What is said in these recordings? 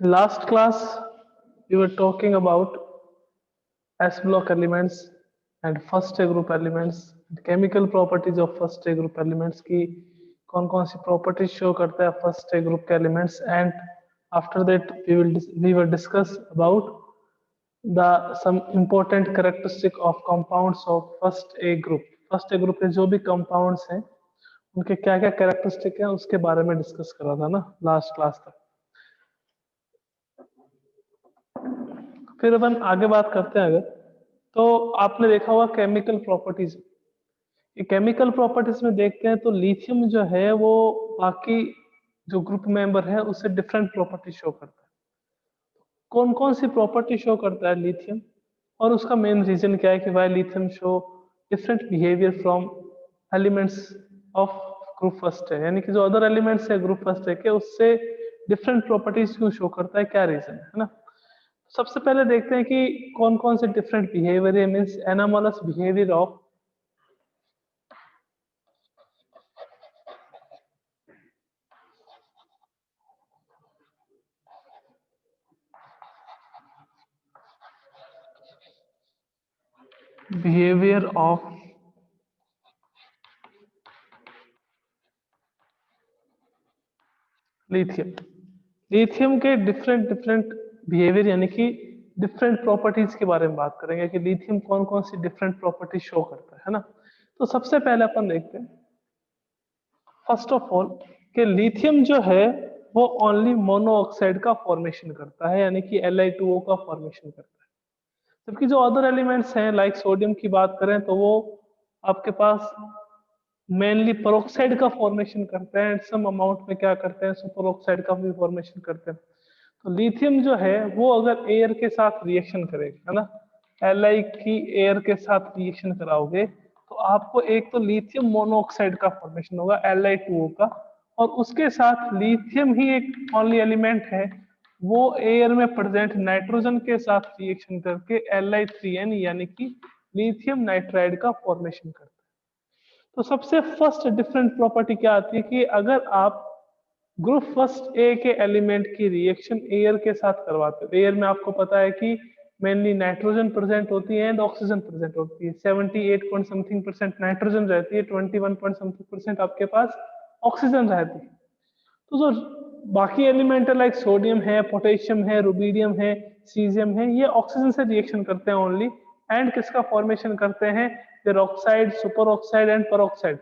Last class, we were talking about S block elements and first A group elements, chemical properties of first A group elements की कौन कौन सी properties show करता है first A group के elements, and after that we will discuss about the some important characteristic of compounds of first A group. First A group के जो भी compounds हैं उनके क्या क्या कैरेक्टरिस्टिक है उसके बारे में डिस्कस करा था ना लास्ट क्लास तक। फिर अपन आगे बात करते हैं अगर, तो आपने देखा होगा केमिकल प्रॉपर्टीज। ये केमिकल प्रॉपर्टीज में देखते हैं तो लिथियम जो है वो बाकी जो ग्रुप मेंबर है उससे डिफरेंट प्रॉपर्टी शो करता है। कौन कौन सी प्रॉपर्टी शो करता है लिथियम, और उसका मेन रीजन क्या है कि why lithium show different behaviour from elements of group first है, यानी कि जो अदर एलिमेंट्स है ग्रुप फर्स्ट है के उससे डिफरेंट प्रॉपर्टीज क्यों शो करता है, क्या रीजन है ना। सबसे पहले देखते हैं कि कौन कौन से डिफरेंट बिहेवियर है, means anomalous behaviour of lithium. Lithium के डिफरेंट डिफरेंट बिहेवियर यानी कि डिफरेंट प्रॉपर्टीज के बारे में बात करेंगे कि लिथियम कौन कौन सी डिफरेंट प्रॉपर्टी शो करता है ना। तो सबसे पहले अपन देखते हैं फर्स्ट ऑफ ऑल कि लिथियम जो है वो ओनली मोनो ऑक्साइड का फॉर्मेशन करता है, यानी कि Li2O का फॉर्मेशन करता है। जबकि जो अदर एलिमेंट्स हैं लाइक सोडियम की बात करें तो वो आपके पास मेनली पेरोक्साइड का फॉर्मेशन करते हैं, सम अमाउंट में क्या करते हैं सुपर ऑक्साइड का भी फॉर्मेशन करते हैं। तो लिथियम जो है वो अगर एयर के साथ रिएक्शन करेगा है ना, Li की एयर के साथ रिएक्शन कराओगे तो आपको एक तो लिथियम मोनोऑक्साइड का फॉर्मेशन होगा Li2O का, और उसके साथ लिथियम ही एक ओनली एलिमेंट है वो एयर में प्रेजेंट नाइट्रोजन के साथ रिएक्शन करके Li3n यानी कि लिथियम नाइट्राइड का फॉर्मेशन करता है। तो सबसे फर्स्ट डिफरेंट प्रॉपर्टी क्या आती है कि अगर आप ग्रुप फर्स्ट ए के एलिमेंट की रिएक्शन एयर के साथ करवाते हो, एयर में आपको पता है कि मेनली नाइट्रोजन प्रेजेंट होती है एंड ऑक्सीजन प्रेजेंट होती है, 78 पॉइंट समथिंग परसेंट नाइट्रोजन रहती है, 21 पॉइंट समथिंग परसेंट आपके पास ऑक्सीजन रहती है। तो जो बाकी एलिमेंट है लाइक सोडियम है, पोटेशियम है, रुबीडियम है, सीजियम है, ये ऑक्सीजन से रिएक्शन करते हैं ओनली, एंड किसका फॉर्मेशन करते हैं peroxide, super oxide and peroxide.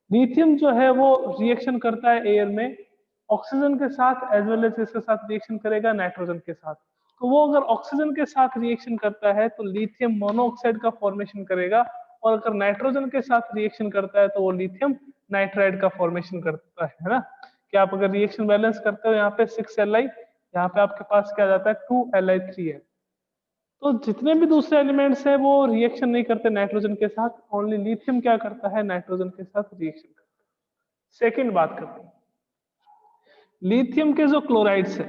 Lithium जो है वो रिएक्शन करता है एयर में ऑक्सीजन के साथ एज वेल एज इसके साथ रिएक्शन करेगा नाइट्रोजन के साथ। तो वो अगर ऑक्सीजन के साथ रिएक्शन करता है तो लिथियम मोनोऑक्साइड का फॉर्मेशन करेगा, और अगर नाइट्रोजन के साथ रिएक्शन करता है तो वो लिथियम नाइट्राइड का फॉर्मेशन करता है ना। कि आप अगर रिएक्शन बैलेंस करते हो यहाँ पे 6Li, यहाँ पे आपके पास क्या जाता है 2Li3 है। तो जितने भी दूसरे एलिमेंट्स हैं वो रिएक्शन नहीं करते नाइट्रोजन के साथ, ओनली लिथियम क्या करता है नाइट्रोजन के साथ रिएक्शन करता है। सेकेंड बात करते हैं लिथियम के जो क्लोराइड्स है,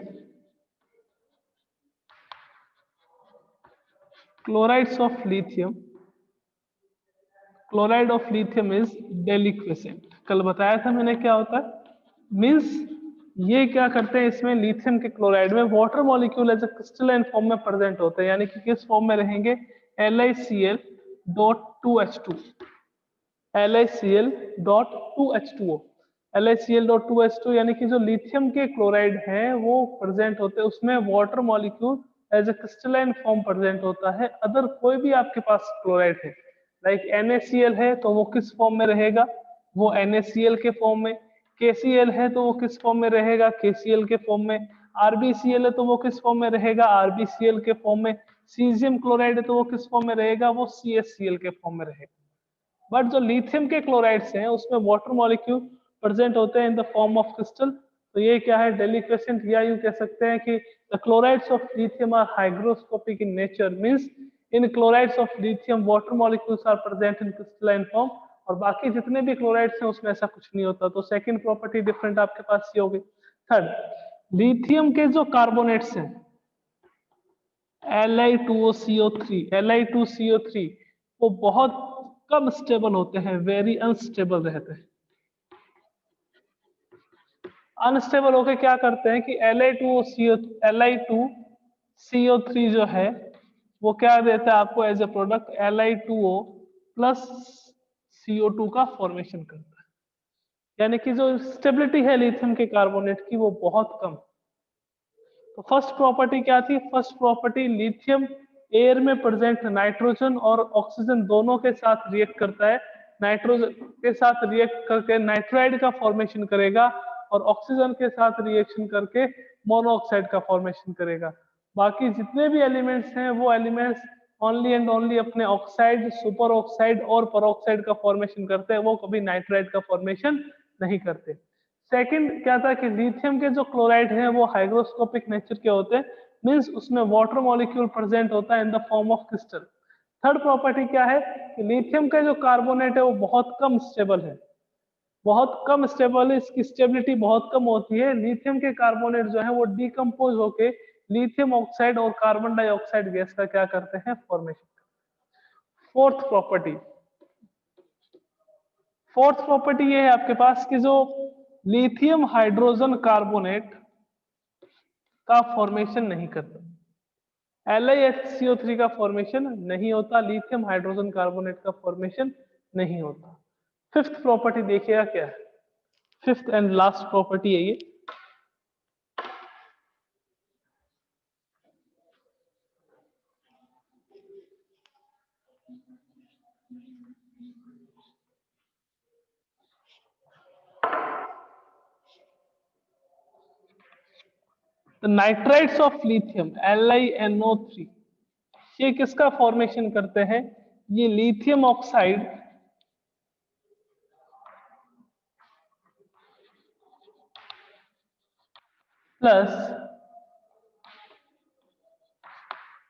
chlorides of lithium, chloride of lithium is deliquescent. कल बताया था मैंने क्या होता है, मींस ये क्या करते हैं इसमें लिथियम के क्लोराइड में water molecule as a crystalline form में प्रेजेंट होते हैं, यानी कि किस फॉर्म में रहेंगे LiCl.2H2, LiCl.2H2O, LiCl.2H2 यानी कि जो लिथियम के क्लोराइड हैं वो प्रेजेंट होते हैं उसमें water molecule as a crystalline form present होता है। अदर कोई भी आपके पास क्लोराइड है लाइक NaCl है तो वो किस फॉर्म में रहेगा, वो NaCl के फॉर्म में, KCl है तो वो किस फॉर्म में रहेगा KCl के फॉर्म में, RbCl है तो वो किस फॉर्म में रहेगा RbCl के फॉर्म में, सीजियम क्लोराइड है तो वो किस फॉर्म में रहेगा वो CaCl के फॉर्म में रहेगा। बट जो लिथियम के क्लोराइड्स हैं उसमें वाटर मॉलिक्यूल प्रेजेंट होते हैं इन द फॉर्म ऑफ क्रिस्टल। तो ये क्या है डेलिक्वेसेंट, या यूं कह सकते हैं कि the chlorides of lithium are hygroscopic in nature, means in chlorides of lithium water molecules are present in crystalline form, और बाकी जितने भी क्लोराइड्स हैं उसमें ऐसा कुछ नहीं होता। तो सेकंड प्रॉपर्टी डिफरेंट आपके पास ये होगी। थर्ड, लिथियम के जो कार्बोनेट्स हैं Li2CO3 वो बहुत कम स्टेबल होते हैं, वेरी अनस्टेबल रहते हैं। अनस्टेबल होके क्या करते हैं कि Li2CO3 जो है वो क्या देता है आपको as a product Li2O plus CO2 का फॉर्मेशन करता है। यानी कि जो स्टेबिलिटी है लिथियम के कार्बोनेट की वो बहुत कम। तो फर्स्ट प्रॉपर्टी क्या थी? फर्स्ट प्रॉपर्टी लिथियम एयर में प्रेजेंट नाइट्रोजन और ऑक्सीजन दोनों के साथ रिएक्ट करता है। नाइट्रोजन के साथ रिएक्ट करके नाइट्राइड का फॉर्मेशन करेगा और ऑक्सीजन के साथ रिएक्शन करके मोनोऑक्साइड का फॉर्मेशन करेगा। बाकी जितने भी एलिमेंट्स हैं वो एलिमेंट्स ओनली एंड ओनली अपने ऑक्साइड, सुपर ऑक्साइड और परऑक्साइड का फॉर्मेशन करते हैं, वो कभी नाइट्राइड का फॉर्मेशन नहीं करते। सेकंड क्या था कि लिथियम के जो क्लोराइड हैं वो हाइग्रोस्कोपिक नेचर के होते हैं, मींस उसमें वाटर मॉलिक्यूल प्रेजेंट होता है इन the form of crystal. Third property क्या है कि लिथियम का जो कार्बोनेट है वो बहुत कम स्टेबल है, बहुत कम स्टेबल है, इसकी स्टेबिलिटी बहुत कम होती है। लिथियम के कार्बोनेट जो है वो डिकम्पोज होके लिथियम ऑक्साइड और कार्बन डाइऑक्साइड गैस का क्या करते हैं? Formation. Fourth property, fourth property ये है आपके पास कि जो लिथियम हाइड्रोजन कार्बोनेट का फॉर्मेशन नहीं करता, LiHCO3 का फॉर्मेशन नहीं होता, लिथियम हाइड्रोजन कार्बोनेट का फॉर्मेशन नहीं होता। फिफ्थ प्रॉपर्टी देखिएगा क्या है, फिफ्थ एंड लास्ट प्रॉपर्टी है ये। The nitrites of lithium LiNO3 ये किसका फॉर्मेशन करते हैं? ये लिथियम ऑक्साइड प्लस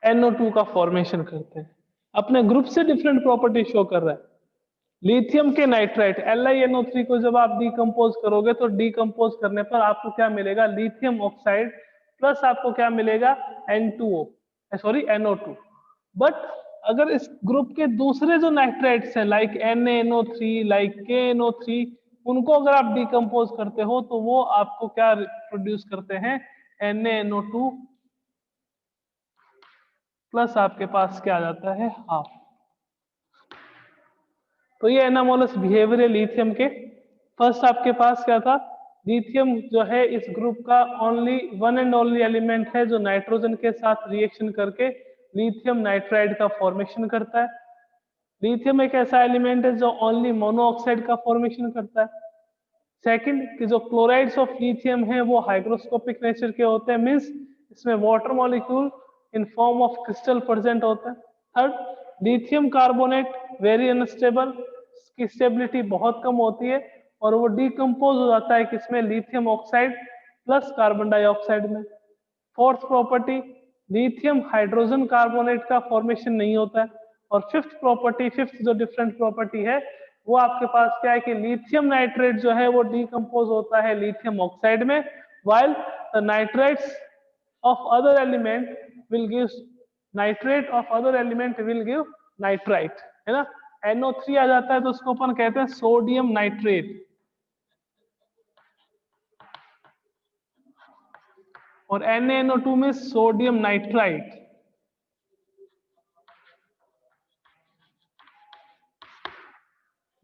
NO2 का फॉर्मेशन करते हैं। अपने ग्रुप से डिफरेंट प्रॉपर्टी शो कर रहा है। लिथियम के नाइट्राइट LiNO3 को जब आप डिकम्पोज करोगे तो डिकम्पोज करने पर आपको क्या मिलेगा? लिथियम ऑक्साइड प्लस आपको क्या मिलेगा? N2O, sorry NO2। बट अगर इस ग्रुप के दूसरे जो नाइट्राइट्स हैं लाइक NaNO3, लाइक KNO3, उनको अगर आप डिकम्पोज करते हो तो वो आपको क्या प्रोड्यूस करते हैं? NaNO2 प्लस आपके पास क्या आ जाता है? हाफ। तो ये एनामोलस बिहेवियर है लिथियम के। फर्स्ट आपके पास क्या था? लिथियम जो है इस ग्रुप का only one and only element है जो नाइट्रोजन के साथ रिएक्शन करके लिथियम नाइट्राइड का फॉर्मेशन करता है। लिथियम एक ऐसा एलिमेंट है जो ओनली मोनोऑक्साइड का फॉर्मेशन करता है। सेकंड कि जो क्लोराइड्स ऑफ लिथियम है वो हाइग्रोस्कोपिक नेचर के होते हैं, मींस इसमें water molecule in form of crystal present होता है। Third, lithium carbonate very unstable, इसकी स्टेबिलिटी बहुत कम होती है और वो डिकम्पोज हो जाता है किसमें? Lithium oxide plus carbon dioxide में। Fourth property, lithium hydrogen carbonate का फॉर्मेशन नहीं होता है। और फिफ्थ प्रॉपर्टी, फिफ्थ जो डिफरेंट प्रॉपर्टी है वो आपके पास क्या है कि लिथियम नाइट्रेट जो है वो डिकम्पोज होता है लिथियम ऑक्साइड में, while the nitrates of other element will give nitrate of other element will give nitrite, है ना। NO3 आ जाता है तो उसको अपन कहते हैं सोडियम नाइट्रेट, और NaNO2 में sodium nitrite.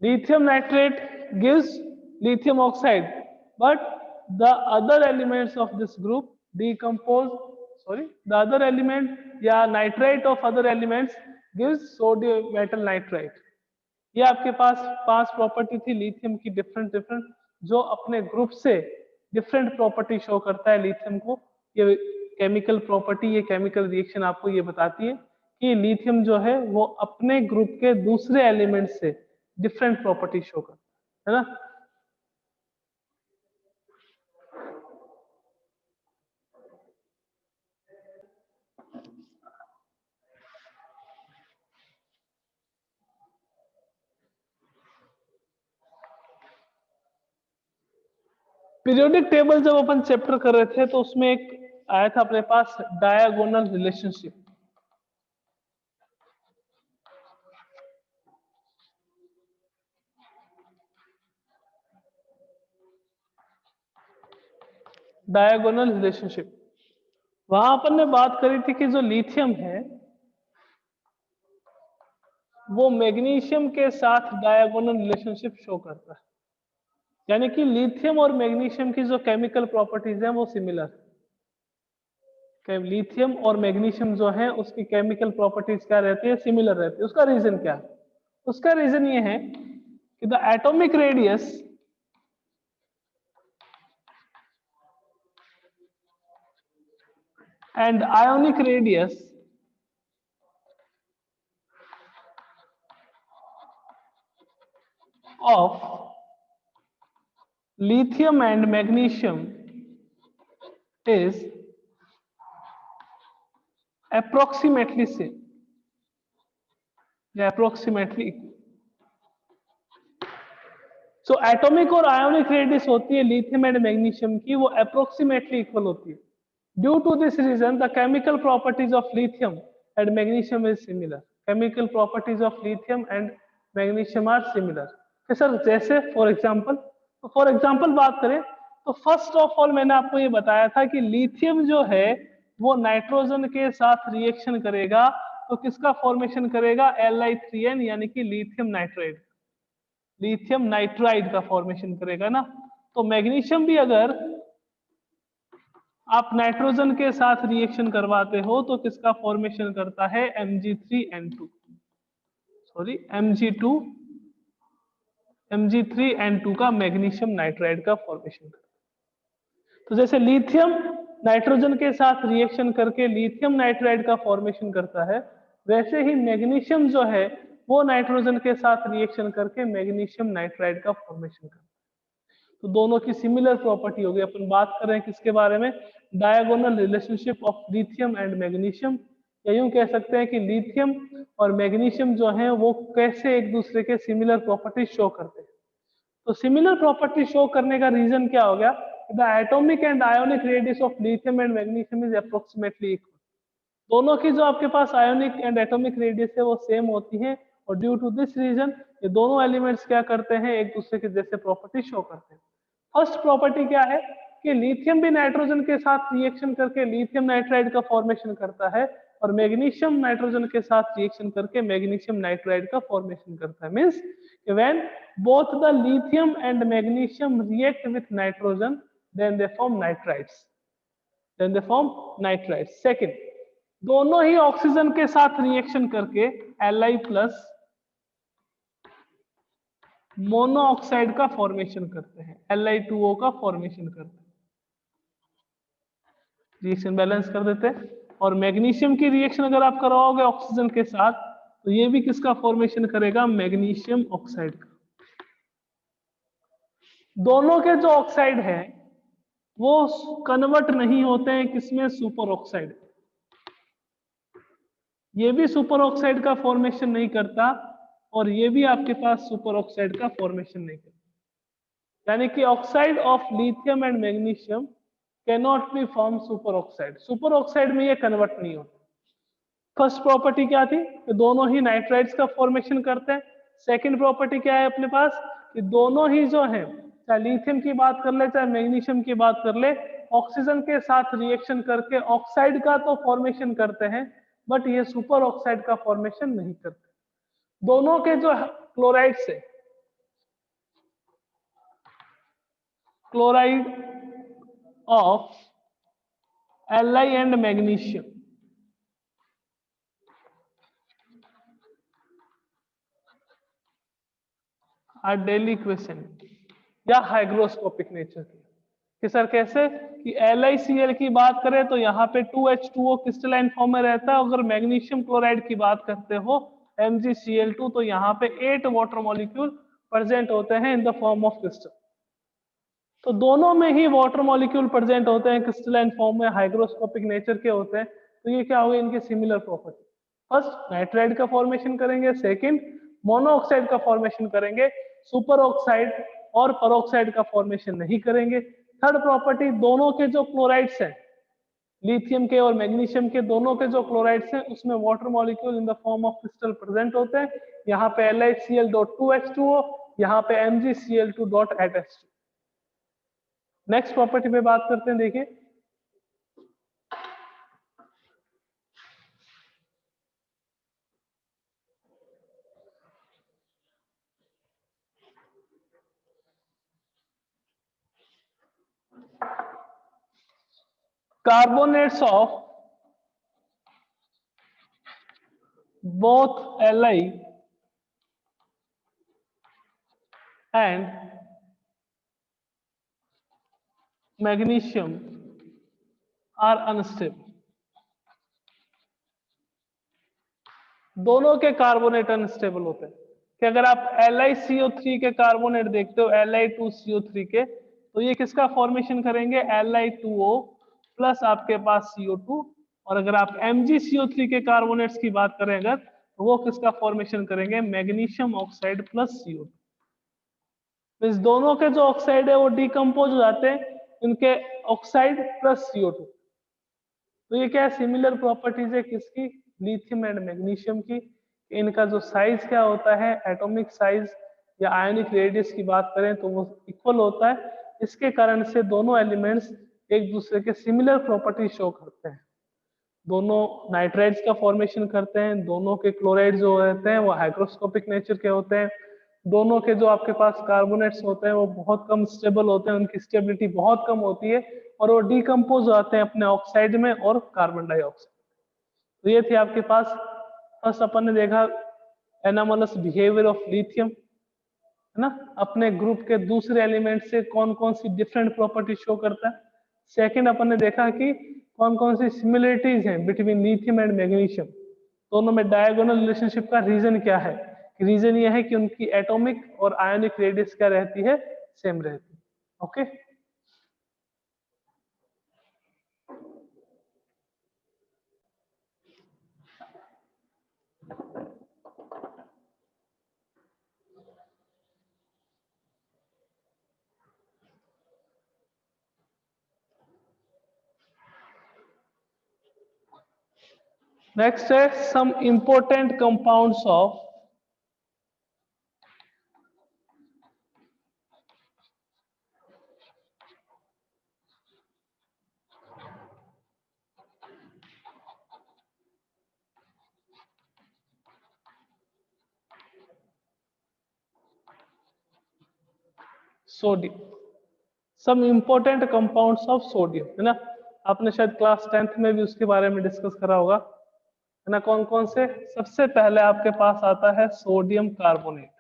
Lithium nitrate gives lithium oxide, but the other elements of this group decompose, sorry, the other element या nitrite of other elements gives sodium metal nitrite। ये आपके पास पांच प्रॉपर्टी थी lithium की, different different, जो अपने group से different property show करता है लिथियम को। ये केमिकल प्रॉपर्टी, ये केमिकल रिएक्शन आपको ये बताती है कि लिथियम जो है वो अपने ग्रुप के दूसरे एलिमेंट से डिफरेंट प्रॉपर्टी शो करता है ना। पीरियोडिक टेबल जब अपन चैप्टर कर रहे थे तो उसमें एक आया था अपने पास डायगोनल रिलेशनशिप। Diagonal relationship. वहां अपन ने बात करी थी कि जो लिथियम है वो मैग्नीशियम के साथ डायगोनल रिलेशनशिप शो करता है, यानी कि लिथियम और मैग्नीशियम की जो केमिकल प्रॉपर्टीज हैं वो सिमिलर है। लिथियम और मैग्नीशियम जो है उसकी केमिकल प्रॉपर्टीज क्या रहती है, सिमिलर रहती है। उसका रीजन क्या है? उसका रीजन ये है कि the atomic radius and ionic radius of lithium and magnesium is approximately same या approximately equal। So एटॉमिक और आयोनिक रेडियस होती है लिथियम एंड मैग्नीशियम की, वो अप्रोक्सीमेटली इक्वल होती है। Due to this reason the chemical properties of lithium and magnesium is similar. Chemical properties of lithium and magnesium are similar. Sir जैसे for example बात करें तो फर्स्ट ऑफ ऑल मैंने आपको ये बताया था कि लिथियम जो है वो नाइट्रोजन के साथ रिएक्शन करेगा तो किसका फॉर्मेशन करेगा, Li3n, यानी कि लिथियम नाइट्राइड, लिथियम नाइट्राइड का फॉर्मेशन करेगा ना। तो मैग्नीशियम भी अगर आप नाइट्रोजन के साथ रिएक्शन करवाते हो तो किसका फॉर्मेशन करता है, Mg3n2, सॉरी Mg3n2 का मैग्नीशियम नाइट्राइड का फॉर्मेशन करता है। तो जैसे लिथियम नाइट्रोजन के साथ रिएक्शन करके लिथियम नाइट्राइड का फॉर्मेशन करता है, वैसे ही मैग्नीशियम जो है वो नाइट्रोजन के साथ रिएक्शन करके मैग्नीशियम नाइट्राइड का फॉर्मेशन करता है। तो दोनों की सिमिलर प्रॉपर्टी होगी। अपन बात कर रहे हैं किसके बारे में, diagonal relationship of lithium and magnesium, या यूं कह सकते हैं कि लिथियम और मैग्नीशियम जो है वो कैसे एक दूसरे के सिमिलर प्रॉपर्टी शो करते हैं। तो सिमिलर प्रॉपर्टी शो करने का रीजन क्या हो गया, the atomic and ionic radius of lithium and magnesium is approximately equal. दोनों की जो आपके पास आयोनिक एंड एटॉमिक रेडियस है वो सेम होती है, और ड्यू टू दिस रीजन ये दोनों एलिमेंट्स क्या करते हैं, एक दूसरे के जैसे प्रॉपर्टी शो करते हैं। फर्स्ट प्रॉपर्टी क्या है कि लिथियम भी नाइट्रोजन के साथ रिएक्शन करके लिथियम नाइट्राइड का फॉर्मेशन करता है, और मैग्नीशियम नाइट्रोजन के साथ रिएक्शन करके मैग्नीशियम नाइट्राइड का फॉर्मेशन करता है। Means when both the lithium and magnesium react with nitrogen then they form nitrides. Second, दोनों ही ऑक्सीजन के साथ रिएक्शन करके Li प्लस मोनोऑक्साइड का फॉर्मेशन करते हैं, Li2O का फॉर्मेशन करते हैं, रिएक्शन बैलेंस कर देते हैं। और मैग्नीशियम की रिएक्शन अगर आप कराओगे ऑक्सीजन के साथ तो ये भी किसका फॉर्मेशन करेगा, मैग्नीशियम ऑक्साइड का। दोनों के जो ऑक्साइड है वो कन्वर्ट नहीं होते हैं किसमें, सुपर ऑक्साइड। ये भी सुपर ऑक्साइड का फॉर्मेशन नहीं करता और ये भी आपके पास सुपर ऑक्साइड का फॉर्मेशन नहीं करता, यानी कि oxide of lithium and magnesium can not be form super oxide. Super oxide में ये कन्वर्ट नहीं होता। फर्स्ट प्रॉपर्टी क्या थी कि दोनों ही नाइट्राइड्स का फॉर्मेशन करते हैं। सेकंड प्रॉपर्टी क्या है अपने पास कि दोनों ही जो है, चाहे लिथियम की बात कर ले चाहे मैग्नीशियम की बात कर ले, ऑक्सीजन के साथ रिएक्शन करके ऑक्साइड का तो फॉर्मेशन करते हैं बट ये सुपर ऑक्साइड का फॉर्मेशन नहीं करते। दोनों के जो क्लोराइड से chloride of Li and magnesium are deliquescent या हाइग्रोस्कोपिक नेचर की। कि सर कैसे कि LiCl की बात करें तो यहाँ पे 2H2O क्रिस्टलाइन फॉर्म में रहता है। अगर मैग्नीशियम क्लोराइड की बात करते हो MgCl2 तो यहाँ पे 8 वाटर मॉलिक्यूल प्रेजेंट होते हैं इन द फॉर्म ऑफ क्रिस्टल। तो दोनों में ही वाटर मॉलिक्यूल प्रेजेंट होते हैं, क्रिस्टलाइन फॉर्म में, हाइग्रोस्कोपिक नेचर के होते हैं। तो ये क्या होगा, इनके सिमिलर प्रॉपर्टी। फर्स्ट नाइट्राइड का फॉर्मेशन करेंगे, सेकंड मोनोऑक्साइड का फॉर्मेशन करेंगे, सुपर ऑक्साइड और परऑक्साइड का फॉर्मेशन नहीं करेंगे। थर्ड प्रॉपर्टी, दोनों के जो क्लोराइड्स हैं, लिथियम के और मैग्नीशियम के दोनों के जो क्लोराइड्स हैं उसमें water molecule in the form of crystal present होते हैं। यहाँ पे LiCl.2H2O, यहाँ पे MgCl2.8H2। नेक्स्ट प्रॉपर्टी पे बात करते हैं, देखिए carbonates of both Li and magnesium are unstable. दोनों के कार्बोनेट अनस्टेबल होते हैं कि अगर आप LiCO3 के कार्बोनेट देखते हो Li2CO3 के, तो ये किसका फॉर्मेशन करेंगे, Li2O प्लस आपके पास CO2। और अगर आप MgCO3 के कार्बोनेट्स की बात करें अगर, तो वो किसका फॉर्मेशन करेंगे, मैग्नीशियम ऑक्साइड प्लस CO2। तो इस दोनों के जो ऑक्साइड है वो डिकम्पोज हो जाते हैं उनके ऑक्साइड प्लस CO2। तो ये क्या है, सिमिलर प्रॉपर्टीज है किसकी, लिथियम एंड मैग्नीशियम की। इनका जो साइज क्या होता है, एटॉमिक साइज या आयोनिक रेडियस की बात करें तो वो इक्वल होता है। इसके कारण से दोनों एलिमेंट्स एक दूसरे के सिमिलर प्रॉपर्टी शो करते हैं। दोनों नाइट्राइड्स का फॉर्मेशन करते हैं, दोनों के क्लोराइड जो रहते हैं वो हाइग्रोस्कोपिक नेचर के होते हैं, दोनों के जो आपके पास कार्बोनेट्स होते हैं वो बहुत कम स्टेबल होते हैं, उनकी स्टेबिलिटी बहुत कम होती है और वो डिकम्पोज होते हैं अपने ऑक्साइड में और कार्बन डाइऑक्साइड। तो ये थी आपके पास, फर्स्ट अपन ने देखा एनामोलस बिहेवियर ऑफ लिथियम, है ना, अपने ग्रुप के दूसरे एलिमेंट से कौन कौन सी डिफरेंट प्रॉपर्टी शो करता है। सेकंड अपन ने देखा कि कौन कौन सी सिमिलरिटीज हैं बिटवीन लिथियम एंड मैग्नीशियम, दोनों में डायगोनल रिलेशनशिप का रीजन क्या है, रीजन ये है कि उनकी एटॉमिक और आयोनिक रेडियस क्या रहती है, सेम रहती है। ओके, नेक्स्ट है some important compounds of sodium, some important compounds of sodium, है ना, आपने शायद क्लास 10th में भी उसके बारे में डिस्कस करा होगा, है ना। कौन कौन से, सबसे पहले आपके पास आता है सोडियम कार्बोनेट।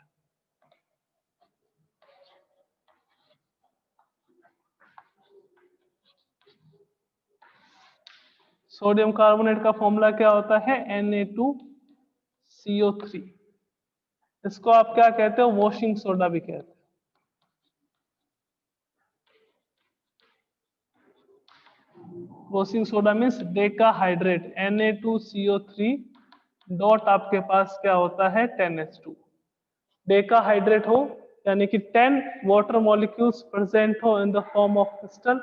सोडियम कार्बोनेट का फॉर्मूला क्या होता है, Na2CO3। इसको आप क्या कहते हो, वॉशिंग सोडा भी कहते हैं। Washing soda means decahydrate, Na2CO3 dot आपके पास क्या होता है 10H2। डेकाहाइड्रेट हो यानी कि 10 वाटर मॉलिक्यूल्स प्रेजेंट हो in the form of crystal,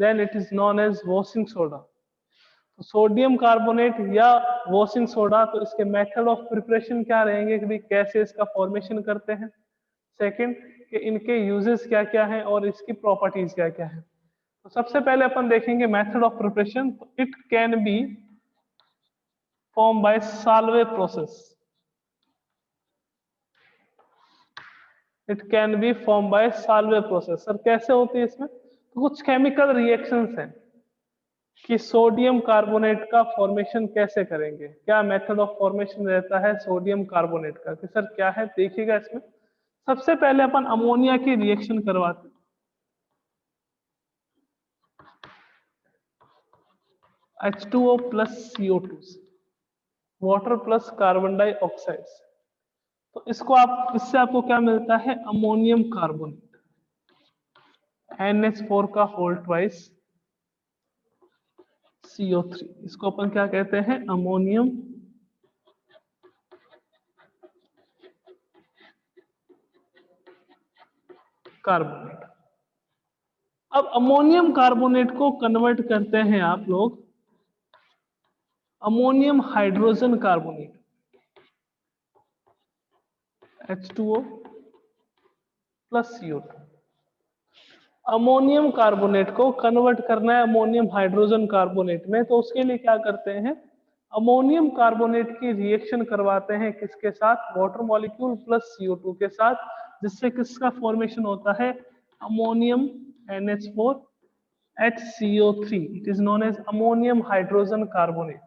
then it is known as washing soda. तो सोडियम कार्बोनेट या वॉशिंग सोडा, तो इसके मेथड ऑफ प्रिपरेशन क्या रहेंगे कि भाई कैसे इसका फॉर्मेशन करते हैं, सेकंड कि इनके यूजेस क्या क्या हैं और इसकी प्रॉपर्टीज क्या क्या है। तो सबसे पहले अपन देखेंगे मेथड ऑफ प्रिपरेशन। तो it can be form by Solvay process, it can be form by Solvay process. Sir कैसे होती है इसमें, तो कुछ केमिकल रिएक्शंस हैं कि सोडियम कार्बोनेट का फॉर्मेशन कैसे करेंगे, क्या मेथड ऑफ फॉर्मेशन रहता है सोडियम कार्बोनेट का, कि सर क्या है देखिएगा इसमें। सबसे पहले अपन अमोनिया की रिएक्शन करवाते हैं, H2O plus CO2, water plus carbon dioxide. तो इसको आप, इससे आपको क्या मिलता है, अमोनियम कार्बोनेट, NH4 का होल ट्वाइस CO3। इसको अपन क्या कहते हैं, अमोनियम कार्बोनेट। अब अमोनियम कार्बोनेट को कन्वर्ट करते हैं आप लोग ammonium hydrogen carbonate, H2O plus CO2। Ammonium carbonate को कन्वर्ट करना है अमोनियम हाइड्रोजन कार्बोनेट में, तो उसके लिए क्या करते हैं, अमोनियम कार्बोनेट की रिएक्शन करवाते हैं किसके साथ, वाटर मॉलिक्यूल प्लस CO2 के साथ, जिससे किसका फॉर्मेशन होता है, ammonium NH4 HCO3, it is known as ammonium hydrogen carbonate.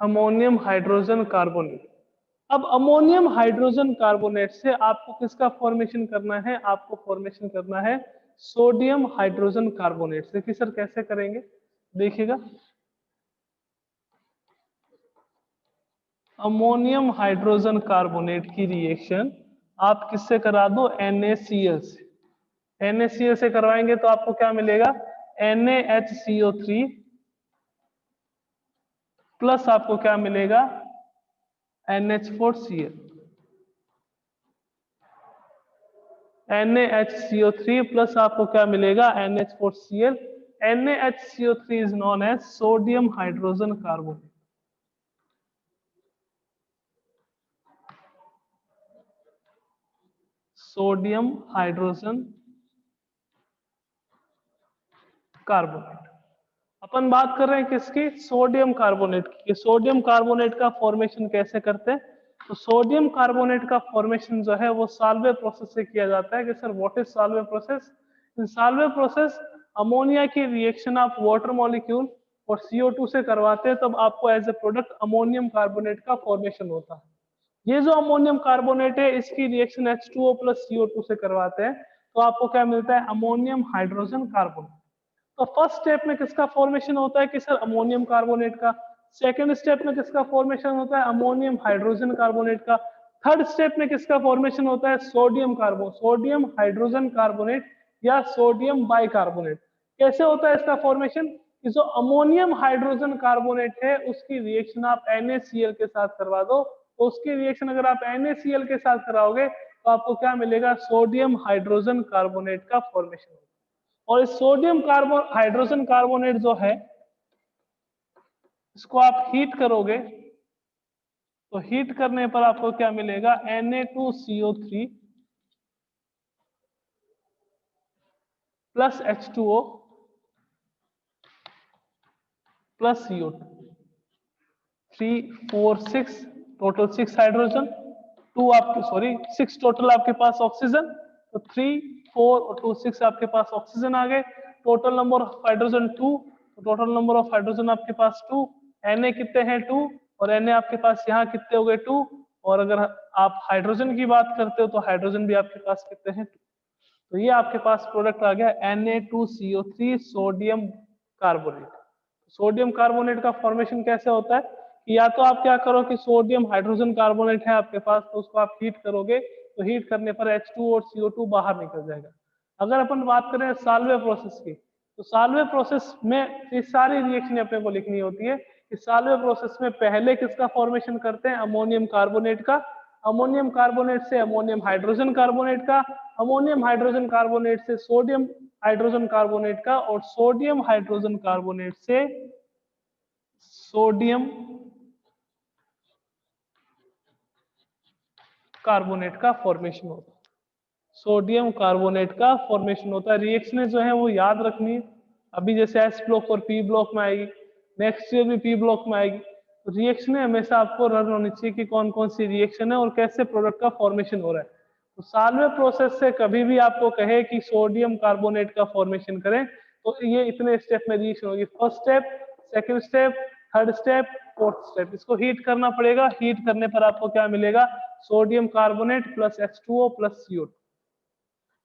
Ammonium hydrogen carbonate. अब अमोनियम हाइड्रोजन कार्बोनेट से आपको किसका फॉर्मेशन करना है, आपको फॉर्मेशन करना है सोडियम हाइड्रोजन कार्बोनेट से। कि सर कैसे करेंगे, देखिएगा, अमोनियम हाइड्रोजन कार्बोनेट की रिएक्शन आप किससे करा दो, NaCl से। NaCl से करवाएंगे तो आपको क्या मिलेगा, NaHCO3 प्लस आपको क्या मिलेगा, NH4Cl। NaHCO3 प्लस आपको क्या मिलेगा, NH4Cl। NaHCO3 is known as sodium hydrogen carbonate. Sodium hydrogen carbonate. अपन बात कर रहे हैं किसकी, सोडियम कार्बोनेट की। सोडियम कार्बोनेट का फॉर्मेशन कैसे करते हैं, तो सोडियम कार्बोनेट का फॉर्मेशन जो है वो साल्वे प्रोसेस से किया जाता है। कि sir what is Solvay process, in Solvay process ammonia की रिएक्शन आप वाटर मॉलिक्यूल और CO2 से करवाते हैं, तब आपको as a product ammonium carbonate का फॉर्मेशन होता है। ये जो अमोनियम कार्बोनेट है इसकी रिएक्शन H2O प्लस CO2 से करवाते हैं, तो आपको क्या मिलता है, अमोनियम हाइड्रोजन कार्बोनेट। तो फर्स्ट स्टेप में किसका फॉर्मेशन होता है, कि सर अमोनियम कार्बोनेट का। सेकंड स्टेप में किसका फॉर्मेशन होता है, अमोनियम हाइड्रोजन कार्बोनेट का। थर्ड स्टेप में किसका फॉर्मेशन होता है, सोडियम हाइड्रोजन कार्बोनेट या सोडियम बाइकार्बोनेट। कैसे होता है इसका फॉर्मेशन, कि जो अमोनियम हाइड्रोजन कार्बोनेट है उसकी रिएक्शन आप NaCl के साथ करवा दो, तो उसकी रिएक्शन अगर आप NaCl के साथ कराओगे तो आपको क्या मिलेगा, सोडियम हाइड्रोजन कार्बोनेट का फॉर्मेशन होगा। और इस सोडियम हाइड्रोजन कार्बोनेट जो है इसको आप हीट करोगे, तो हीट करने पर आपको क्या मिलेगा, Na2CO3 plus H2O plus CO2, 3 4 6, total 6 hydrogen, 2 आपके सॉरी 6 टोटल आपके पास ऑक्सीजन, तो 3 4 और 2 6 आपके पास ऑक्सीजन आ गए। टोटल नंबर ऑफ हाइड्रोजन 2, तो टोटल नंबर ऑफ हाइड्रोजन आपके पास 2। Na कितने हैं 2, और Na आपके पास यहाँ कितने हो गए 2। और अगर आप हाइड्रोजन की बात करते हो तो हाइड्रोजन भी आपके पास कितने हैं 2। तो ये आपके पास प्रोडक्ट आ गया Na2CO3 sodium carbonate. Sodium carbonate का फॉर्मेशन कैसे होता है, कि या तो आप क्या करो कि सोडियम हाइड्रोजन कार्बोनेट है आपके पास, तो उसको आप हीट करोगे, तो हीट करने पर H2 और CO2 बाहर निकल जाएगा। अगर अपन बात करें साल्वे प्रोसेस की, तो साल्वे प्रोसेस में ये सारी रिएक्शन अपने को लिखनी होती है। कि साल्वे प्रोसेस में पहले किसका फॉर्मेशन करते हैं, अमोनियम कार्बोनेट का। अमोनियम कार्बोनेट से अमोनियम हाइड्रोजन कार्बोनेट का, अमोनियम हाइड्रोजन कार्बोनेट से सोडियम हाइड्रोजन कार्बोनेट का, और सोडियम हाइड्रोजन कार्बोनेट से सोडियम कार्बोनेट का फॉर्मेशन होता है। सोडियम कार्बोनेट का फॉर्मेशन होता है। रिएक्शनें जो है वो याद रखनी है। अभी जैसे S ब्लॉक और P ब्लॉक में आएगी, नेक्स्ट ईयर भी P ब्लॉक में आएगी। तो रिएक्शनें हमेशा आपको रन होनी चाहिए कि कौन कौन सी रिएक्शन है और कैसे प्रोडक्ट का फॉर्मेशन हो रहा है। तो साल्वे प्रोसेस से कभी भी आपको कहे कि सोडियम कार्बोनेट का फॉर्मेशन करें, तो ये इतने स्टेप में रिएक्शन होगी, first step, second step, third step, fourth step. इसको हीट करना पड़ेगा, हीट करने पर आपको क्या मिलेगा, sodium carbonate plus H2O plus CO2।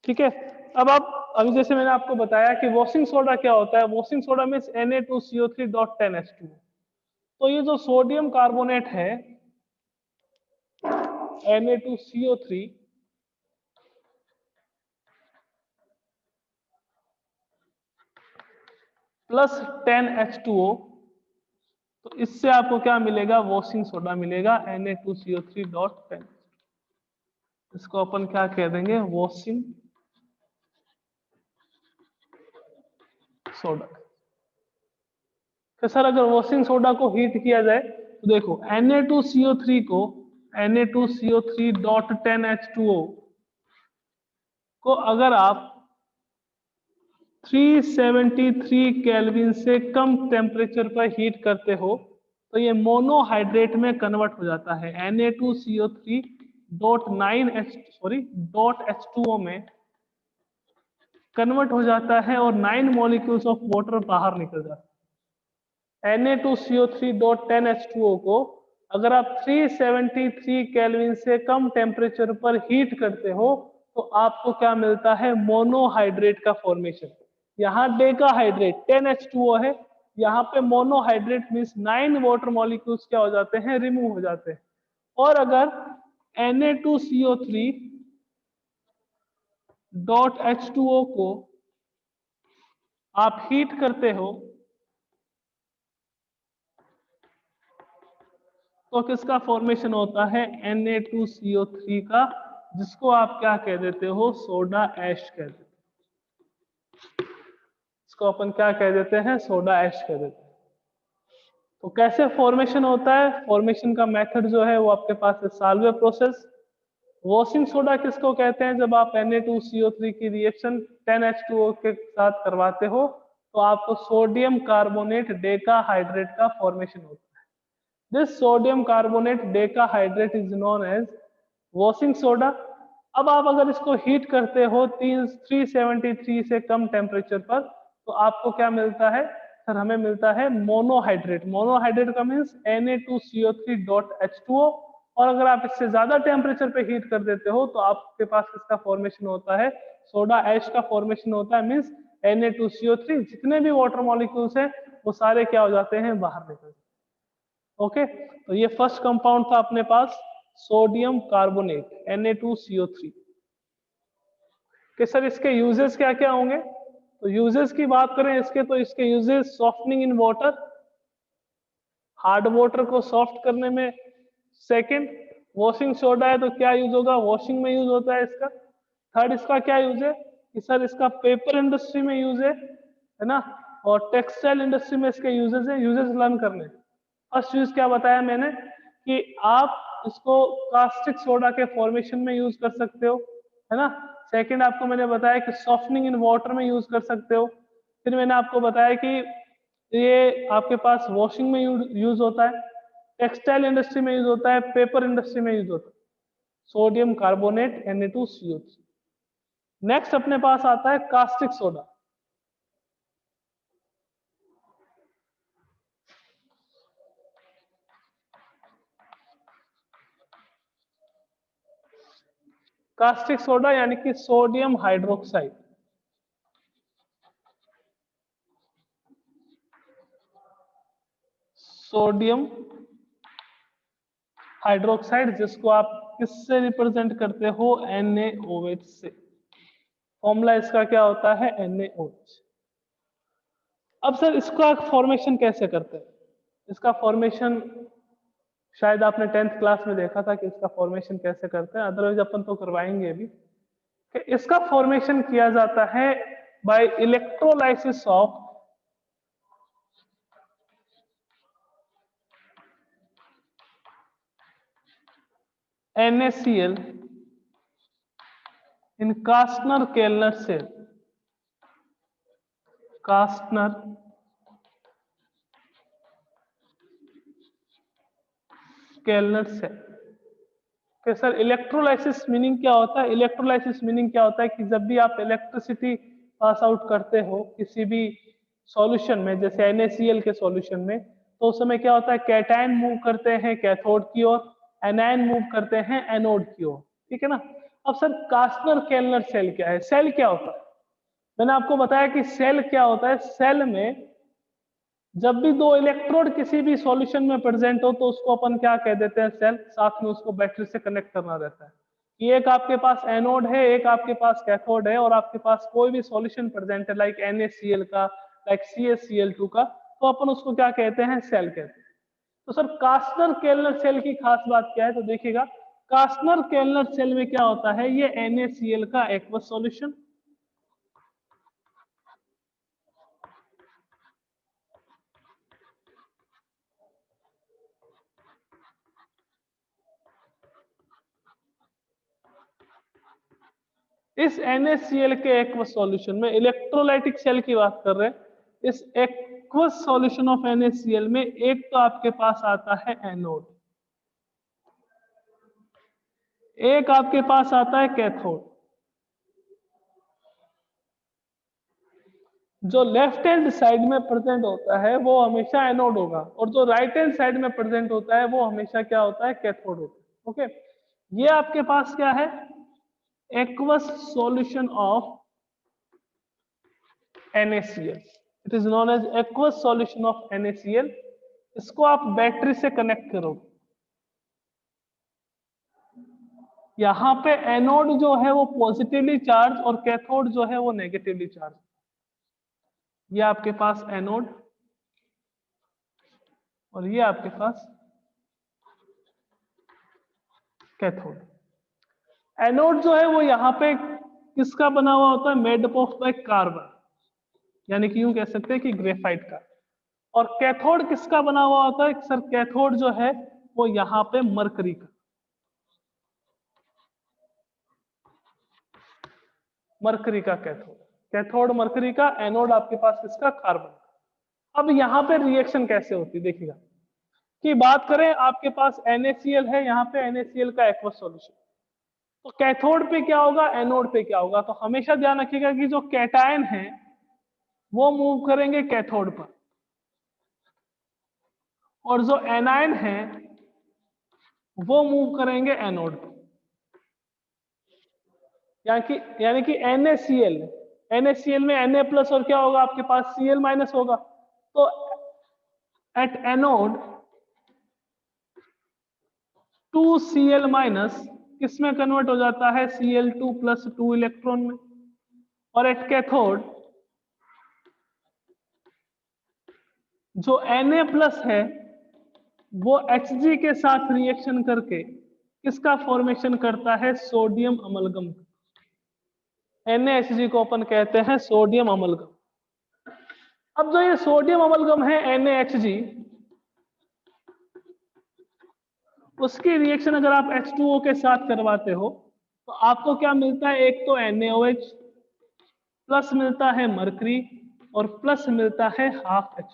ठीक है। अब आप अभी जैसे मैंने आपको बताया कि वॉशिंग सोडा क्या होता है, वॉशिंग सोडा मीन्स Na2CO3.10H2। तो ये जो सोडियम कार्बोनेट है Na2CO3 प्लस 10H2O, तो इससे आपको क्या मिलेगा, वॉशिंग सोडा मिलेगा Na2CO3.10। इसको अपन क्या कह देंगे, वॉशिंग सोडा। कि सर अगर वॉशिंग सोडा को हीट किया जाए तो देखो Na2CO3 को Na2CO3.10H2O को अगर आप 373 केल्विन से कम टेम्परेचर पर हीट करते हो तो ये मोनोहाइड्रेट में कन्वर्ट हो जाता है। Na2CO3.9H2O में कन्वर्ट हो जाता है और 9 मॉलिक्यूल्स ऑफ वाटर बाहर निकल जाता है। Na2CO3.10H2O को अगर आप 373 केल्विन से कम टेम्परेचर पर हीट करते हो तो आपको क्या मिलता है? मोनोहाइड्रेट का फॉर्मेशन। यहाँ डेकाहाइड्रेट 10H2O है, यहाँ पे मोनोहाइड्रेट मीन्स 9 वाटर मॉलिक्यूल्स क्या हो जाते हैं? रिमूव हो जाते हैं। और अगर Na2CO3.H2O को आप हीट करते हो तो किसका फॉर्मेशन होता है? Na2CO3 का, जिसको आप क्या कह देते हो? सोडा ऐश कह देते हो। इसको अपन क्या कह देते हैं? सोडा ऐश कह देते हैं। तो कैसे फॉर्मेशन होता है? फॉर्मेशन का मेथड जो है वो आपके पास है साल्वे प्रोसेस। वॉशिंग सोडा किसको कहते हैं? जब आप Na2CO3 की रिएक्शन 10H2O के साथ करवाते हो तो आपको सोडियम कार्बोनेट डेकाहाइड्रेट का फॉर्मेशन होता है। This sodium carbonate decahydrate is known as washing soda। अब आप अगर इसको हीट करते हो 373 से कम टेम्परेचर पर तो आपको क्या मिलता है? सर हमें मिलता है मोनोहाइड्रेट। मोनोहाइड्रेट का मीन्स Na2CO3.H2O। और अगर आप इससे ज्यादा टेम्परेचर पे हीट कर देते हो तो आपके पास किसका फॉर्मेशन होता है? सोडा ऐश का फॉर्मेशन होता है। मीन्स Na2CO3 जितने भी वाटर मॉलिक्यूल्स हैं वो सारे क्या हो जाते हैं? बाहर निकल जाते हैं। ओके, तो ये फर्स्ट कंपाउंड था अपने पास सोडियम कार्बोनेट Na2CO3 कि सर इसके यूजेस क्या क्या होंगे? तो यूजेस की बात करें इसके तो इसके uses softening in water, hard water को सॉफ्ट करने में। सेकंड, वॉशिंग सोडा है तो क्या यूज होगा? वॉशिंग में यूज होता है इसका। थर्ड, इसका क्या यूज है कि सर इसका पेपर इंडस्ट्री में यूज है ना, और टेक्सटाइल इंडस्ट्री में इसके यूजेस है। यूजेस लर्न करने। फर्स्ट यूज क्या बताया मैंने कि आप इसको कास्टिक सोडा के फॉर्मेशन में यूज कर सकते हो, है ना। सेकंड आपको मैंने बताया कि सॉफ्टनिंग इन वाटर में यूज कर सकते हो। फिर मैंने आपको बताया कि ये आपके पास वॉशिंग में यूज होता है, टेक्सटाइल इंडस्ट्री में यूज होता है, पेपर इंडस्ट्री में यूज होता है। Sodium carbonate Na2CO3। नेक्स्ट अपने पास आता है कास्टिक सोडा। कास्टिक सोडा यानी कि सोडियम हाइड्रोक्साइड। सोडियम हाइड्रोक्साइड जिसको आप किससे रिप्रेजेंट करते हो? NaOH से। फॉर्मूला इसका क्या होता है? NaOH। अब सर इसका फॉर्मेशन कैसे करते हैं? इसका फॉर्मेशन शायद आपने 10th क्लास में देखा था कि इसका फॉर्मेशन कैसे करते हैं, अदरवाइज अपन तो करवाएंगे अभी। कि इसका फॉर्मेशन किया जाता है by electrolysis of NaCl in Kastner-Kellner cell। Castner Kellner cell. कि सर इलेक्ट्रोलाइसिस मीनिंग क्या होता है? इलेक्ट्रोलाइसिस मीनिंग क्या होता है कि जब भी आप इलेक्ट्रिसिटी पास आउट करते हो किसी भी सॉल्यूशन में, जैसे NaCl के सॉल्यूशन में, तो उस समय क्या होता है? कैटायन मूव करते हैं कैथोड की ओर, एनायन मूव करते हैं एनोड की ओर, ठीक है ना। अब सर कास्टनर केल्नर सेल क्या है? सेल क्या होता है? मैंने आपको बताया कि सेल क्या होता है। सेल में जब भी दो इलेक्ट्रोड किसी भी सॉल्यूशन में प्रेजेंट हो तो उसको अपन क्या कह देते हैं? सेल। साथ में उसको बैटरी से कनेक्ट करना रहता है कि एक आपके पास एनोड है, एक आपके पास कैथोड है, और आपके पास कोई भी सॉल्यूशन प्रेजेंट है लाइक NaCl का, लाइक CaCl2 का, तो अपन उसको क्या कहते हैं? सेल कहते हैं। तो सर कास्टनर केल्नर सेल की खास बात क्या है? तो देखिएगा, कास्टनर केल्नर सेल में क्या होता है? ये NaCl का एक्वस सॉल्यूशन, इस NaCl के एक्वस सॉल्यूशन में, इलेक्ट्रोलाइटिक सेल की बात कर रहे हैं, इस एक्वस सॉल्यूशन ऑफ NaCl में एक तो आपके पास आता है एनोड, एक आपके पास आता है कैथोड। जो लेफ्ट हैंड साइड में प्रेजेंट होता है वो हमेशा एनोड होगा, और जो राइट हैंड साइड में प्रेजेंट होता है वो हमेशा क्या होता है, कैथोड होता है। ओके, ये आपके पास क्या है, aqueous solution of NaCl, it is known as aqueous solution of NaCl। इसको आप बैटरी से कनेक्ट करोगे, यहाँ पे एनोड जो है वो पॉजिटिवली चार्ज और कैथोड जो है वो नेगेटिवली चार्ज। ये आपके पास एनोड और ये आपके पास कैथोड। एनोड जो है वो यहाँ पे किसका बना हुआ होता है, made up of by carbon, यानी कि यूं कह सकते हैं कि ग्रेफाइट का। और कैथोड किसका बना हुआ होता है सर, कैथोड जो है वो यहाँ पे मरकरी का, मरकरी का कैथोड, कैथोड मरकरी का, एनोड आपके पास किसका, कार्बन। अब यहाँ पे रिएक्शन कैसे होती है देखिएगा, कि बात करें आपके पास NaCl है, यहाँ पे NaCl का एक्वस सॉल्यूशन, तो कैथोड पे क्या होगा, एनोड पे क्या होगा। तो हमेशा ध्यान रखिएगा कि जो कैटायन है वो मूव करेंगे कैथोड पर, और जो एनायन है वो मूव करेंगे एनोड पर। यानी कि NaCl में Na प्लस और क्या होगा आपके पास, Cl माइनस होगा। तो एट एनोड 2Cl माइनस किस में कन्वर्ट हो जाता है, Cl2 प्लस 2 इलेक्ट्रॉन में। और एट कैथोड जो Na प्लस है वो Hg के साथ रिएक्शन करके किसका फॉर्मेशन करता है, सोडियम अमलगम। NaHg को अपन कहते हैं सोडियम अमलगम। अब जो ये सोडियम अमलगम है NaHg, उसकी रिएक्शन अगर आप H2O के साथ करवाते हो तो आपको क्या मिलता है, एक तो NaOH प्लस मिलता है मरकरी और प्लस मिलता है हाफ H।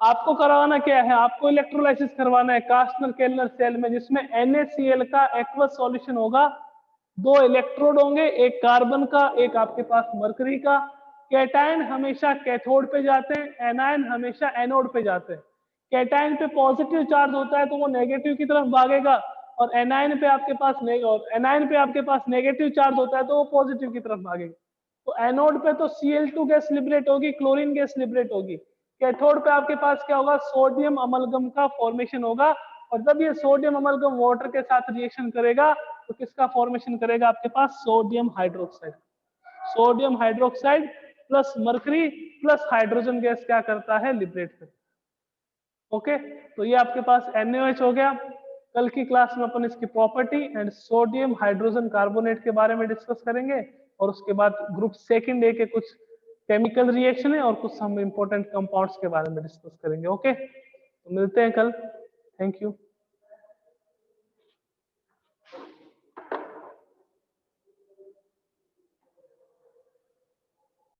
आपको करवाना क्या है, आपको इलेक्ट्रोलाइसिस करवाना है कास्टनर केल्नर सेल में, जिसमें NaCl का एक्वस सॉल्यूशन होगा, 2 इलेक्ट्रोड होंगे, एक कार्बन का एक आपके पास मरकरी का। कैटायन हमेशा कैथोड पे जाते हैं, एनायन हमेशा एनोड पे जाते हैं। कैटायन पे पॉजिटिव चार्ज होता है तो वो नेगेटिव की तरफ भागेगा, और एनायन पे आपके पास नेगेटिव चार्ज होता है तो वो पॉजिटिव की तरफ भागेगा। तो एनोड पे तो Cl2 गैस लिबरेट होगी, क्लोरीन गैस लिबरेट होगी। कैथोड पे आपके पास क्या होगा, सोडियम अमलगम का फॉर्मेशन होगा। और जब ये सोडियम अमलगम वाटर के साथ रिएक्शन करेगा तो किसका फॉर्मेशन करेगा, आपके पास sodium hydroxide. Sodium hydroxide plus mercury plus hydrogen gas क्या करता है, लिबरेट करता है। ओके, तो ये आपके पास NaOH हो गया। कल की क्लास में अपन इसकी property and sodium hydrogen carbonate के बारे में डिस्कस करेंगे, और उसके बाद ग्रुप सेकंड ए के कुछ केमिकल रिएक्शन है और कुछ हम इंपॉर्टेंट कंपाउंड्स के बारे में डिस्कस करेंगे। ओके, तो मिलते हैं कल। Thank you.